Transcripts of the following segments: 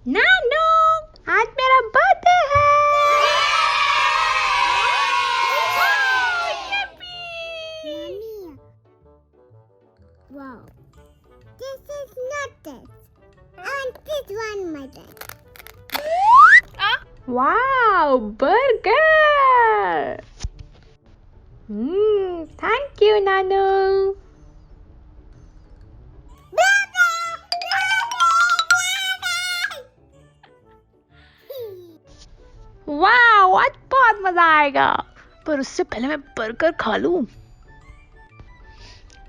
नानू, आज मेरा बर्थडे है। Wow. This is not this. And this one, my dad. Wow, burger. Thank you Nanu. Wow, आज बहुत मजा आएगा, पर उससे पहले मैं बर्गर खा लूं।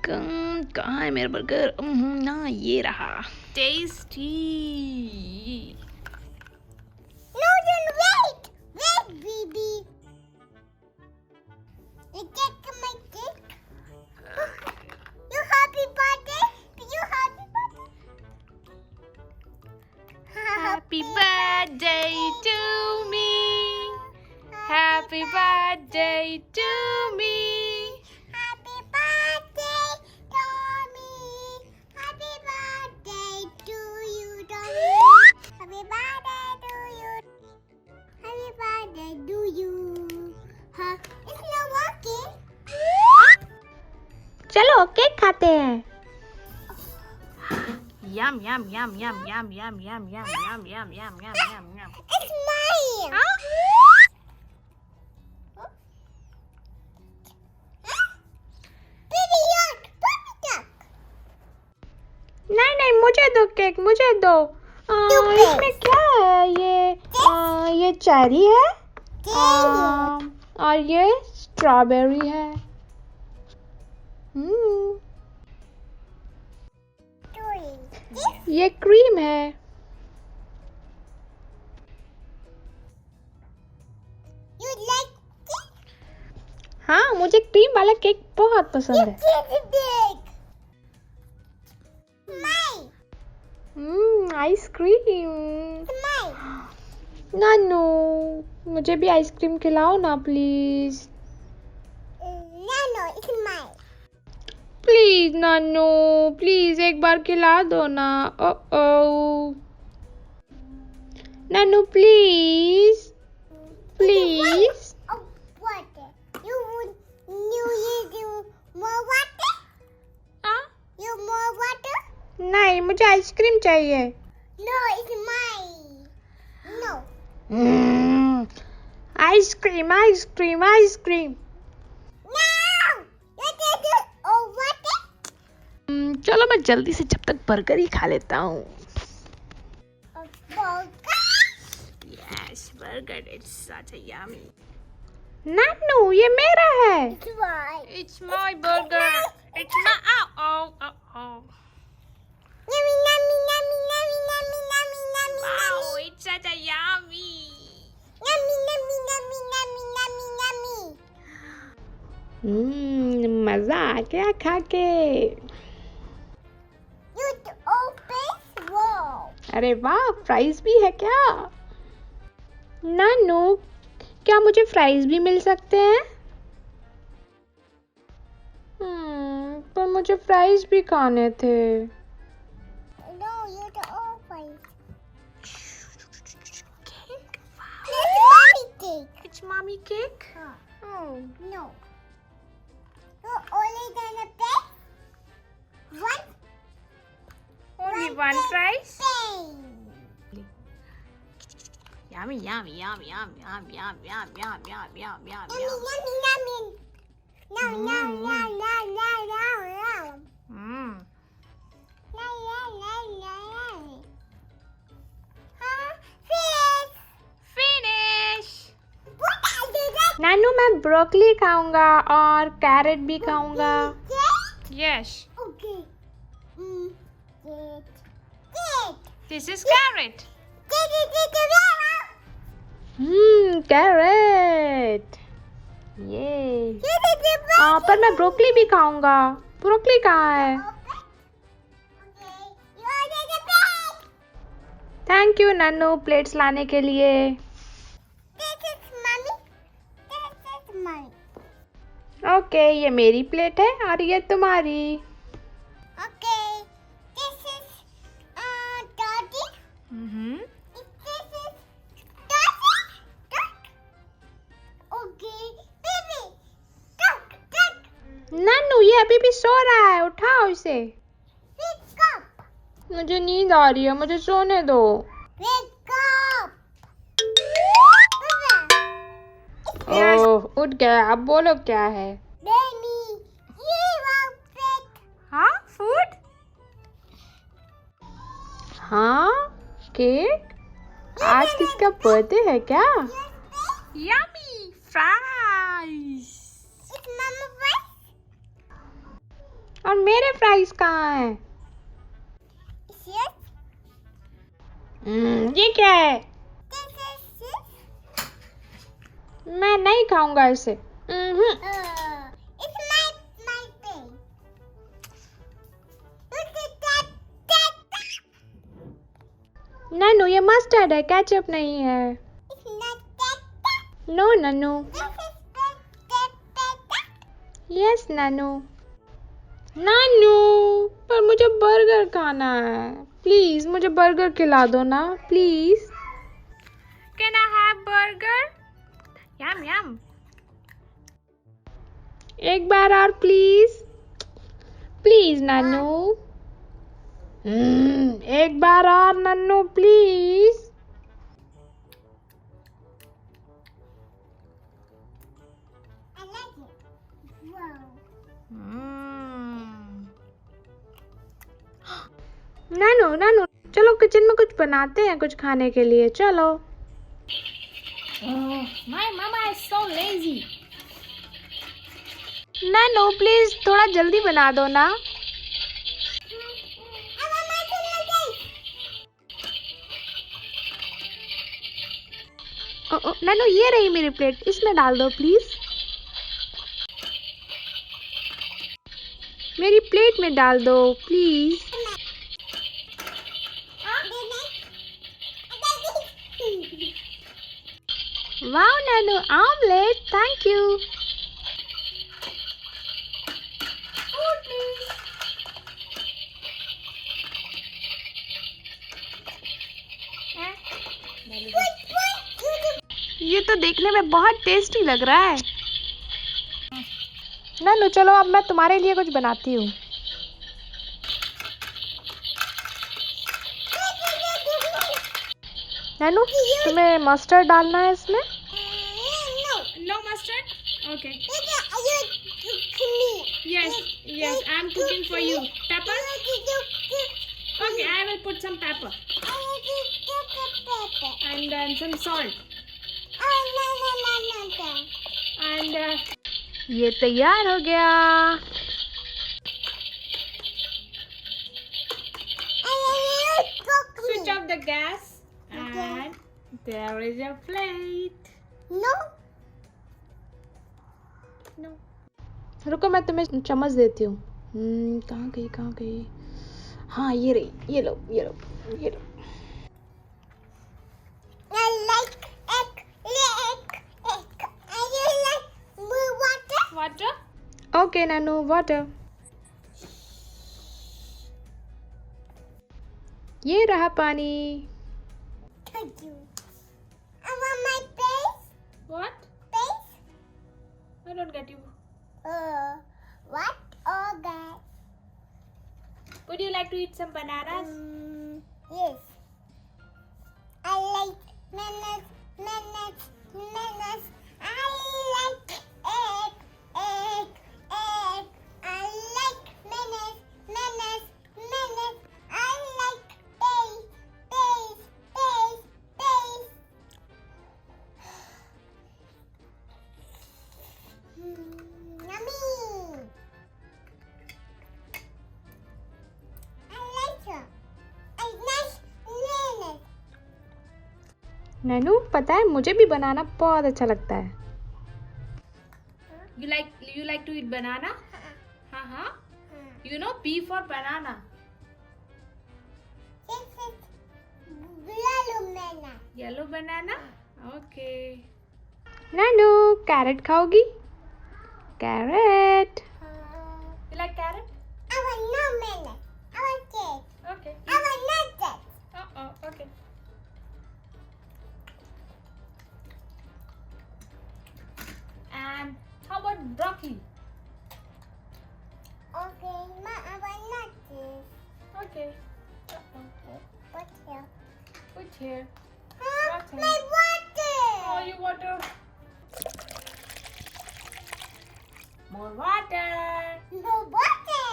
कहाँ है मेरा बर्गर? ना, ये रहा। Tasty. No, wait, baby. You take my cake. You happy birthday? You happy birthday? Happy birthday to me. Happy birthday to me. Happy birthday, Tommy. Happy birthday to you, Tommy. Happy birthday to you. Happy birthday to you. Huh? It's not working. चलो cake खाते हैं। यम यम यम यम यम यम यम यम यम यम यम यम यम यम। It's mine. Baby, yuck. Puppy duck. नहीं, मुझे दो cake, मुझे दो। इसमें क्या है? ये चेरी है, और ये स्ट्रॉबेरी है। ये क्रीम है। You like it? हाँ, मुझे क्रीम वाला केक बहुत पसंद है। Big. Mine. Ice cream. Mine. Nanu, मुझे भी आइसक्रीम खिलाओ ना please. No, it's mine. Please Nanu, please एक बार खिला दो ना। Oh Nanu, please please. Oh, water. You need more water? You more water? नहीं, मुझे आइसक्रीम चाहिए। No, it's mine. No. Ice cream ice cream ice cream. No! You did it. Oh, water? चलो मैं जल्दी से जब तक बर्गर ही खा लेता हूँ। A burger? Yes, burger. It's such a yummy. नानू, ये मेरा है। It's mine. It's my burger. It's my oh. Yummy, yummy, yummy, yummy, yummy, yummy, yummy, Wow, yummy. it's such a yummy. Yummy, yummy, yummy, yummy, yummy, yummy. मजा आ गया खा के। You open? Wow. अरे वाह, fries भी है क्या? नानू, क्या मुझे फ्राइज भी मिल सकते हैं? पर मुझे फ्राइज भी खाने थे। No, you open. Cake? It's mommy cake. It's mommy cake? Oh, no. You only gonna pay one Only one fries? thing. Yummy, yummy, yum, yum, yum, yum, yum, yum, yum, yum, yum, Yummy, yum. yummy, yummy. No, no, no, no, no, no, no. Mm. No, no, no, no, no. Huh? Fish. Finish. What are you doing? नानू, मैं broccoli खाऊंगा और carat भी खाऊंगा। Yes. Okay. Get. This is carrot. Get. Carrot. ये। पर मैं broccoli भी खाऊंगा। ब्रोकली कहाँ है? थैंक यू नानू, प्लेट्स लाने के लिए। ओके, ये मेरी प्लेट है और ये तुम्हारी। इसे? Wake up! मुझे नींद आ रही है, मुझे सोने दो। Wake up! ओह, उठ गया। अब बोलो क्या है? Baby, you want bread? हाँ, फूड? हाँ, केक? आज किसका बर्थडे है क्या? Yummy fries. It's Mama bread? और मेरे फ्राइज कहाँ हैं? It's yours? ये क्या है? This is yours? मैं नहीं खाऊंगा इसे। It's my thing. Look at that. Nannu, ये मस्टर्ड है, केचप नहीं है। It's not that. No Nannu. This is that. Yes Nannu. Nannu, पर मुझे बर्गर खाना है। प्लीज मुझे बर्गर खिला दो ना, please. Can I have burger? Yum yum. एक बार और प्लीज। प्लीज नन्नू। एक बार और Nannu please. I like it. Wow. Nannu Nannu, चलो किचन में कुछ बनाते हैं, कुछ खाने के लिए। चलो। My mama is so lazy. Nannu please थोड़ा जल्दी बना दो ना। I want my chicken. Nannu, ये रही मेरी प्लेट, इसमें डाल दो प्लीज। मेरी प्लेट में डाल दो please. Wow Nannu, omelette, thank you. Food, please. ये तो देखने में बहुत टेस्टी लग रहा है। नन्नू चलो, अब मैं तुम्हारे लिए कुछ बनाती हूँ। नन्नू, तुम्हें मस्टर्ड डालना है इसमें? No. No mustard? Okay. Me. Yes, I'm cooking for you. Pepper? Okay, I will put some pepper and then some salt. And ये तैयार हो गया। switch off the gas. And there is your plate. No. No. रुको, मैं तुम्हें चम्मच देती हूँ। कहाँ गई कहाँ गई? हाँ, ये रही। ये लो ये लो ये लो। I like egg. I like water. Water? Okay Nannu, water. ये रहा पानी। Thank you. I want my face. What? Face. I don't get you. What? Oh, God. Would you like to eat some bananas? Yes. I like mayonnaise. I like egg. I like mayonnaise. I like base. Yummy. I like it. I like mayonnaise. Nannu, पता है मुझे भी बनाना बहुत अच्छा लगता है। You like to eat banana? Uh-huh. You know P for banana. This is yellow banana. Yellow banana? Okay. Nannu, carrot खाओगी? Carrot. You like carrot? I want no mayonnaise. I want cake. Okay. I want nuggets. Okay. And how about broccoli? Okay, Ma, I want here. Nothing. My water. Oh, you water. More water. No water.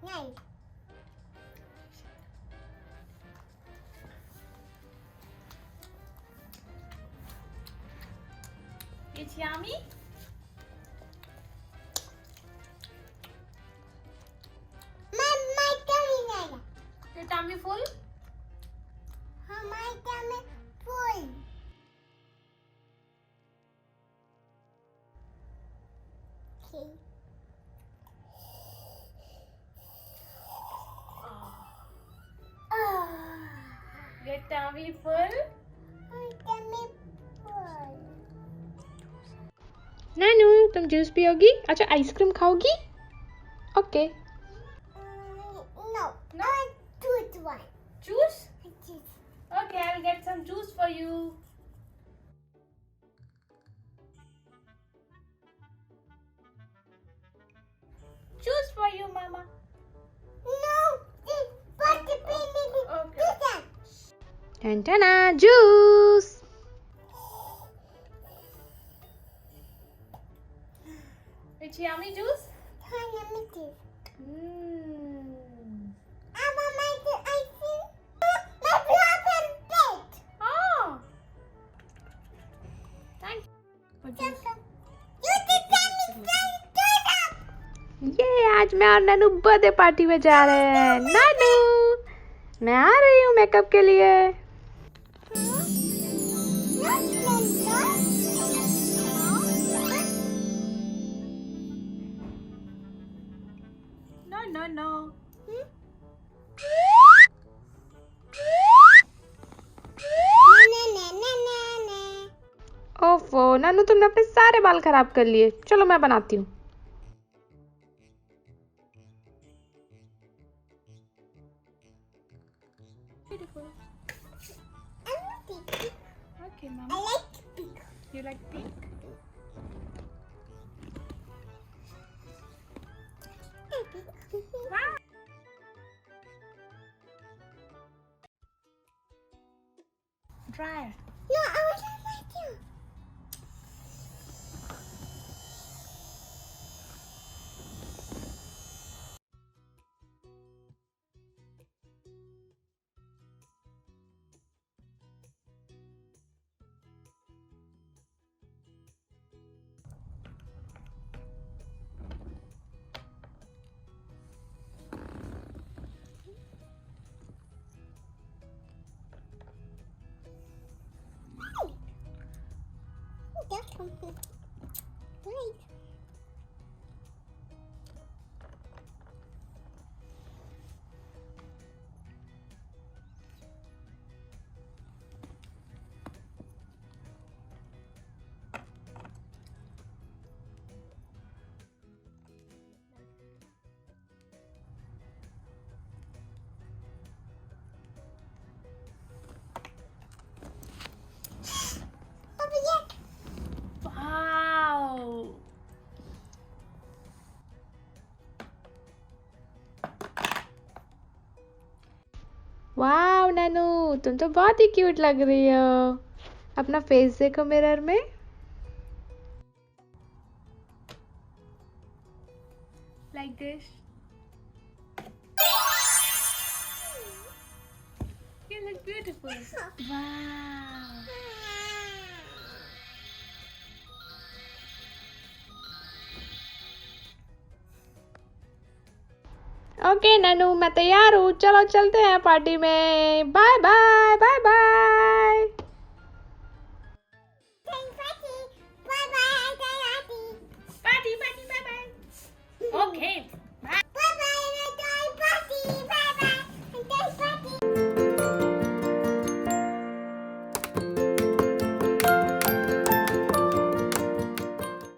Nice. It's yummy. My tummy Nana. Your tummy full? My tummy full. Okay. Your tummy full? My tummy full. Nanu तुम juice पियोगी? अच्छा ice cream खाओगी? Okay No. No? I choose one. Juice? I choose. Okay, I'll get some juice for you. Juice for you, Mama. No. This water baby. Okay. Do that. टंटना juice It's yummy juice? Hana me too. Mmm. I want my ice cream. My problem bed. Oh. Thanks. For juice. You did tell me to do that. ये आज मैं और नानू birthday party में जा रहे हैं। नानू मैं आ रही हूँ मेकअप के लिए। No, no, no. ओफो नानू तुमने अपने सारे बाल खराब कर लिए। चलो मैं बनाती हूँ। Beautiful. Okay, I Mama. like pink. You like pink? Wow. Dryer. No, I want to like you. That's something. Nice. Over here. Wow. वाह नानू तुम तो बहुत ही क्यूट लग रही हो। अपना फेस देखो मिरर में। Like this. You look beautiful. Wow. Okay Nanu मैं तैयार हूँ। चलो चलते हैं पार्टी में। Bye bye bye bye.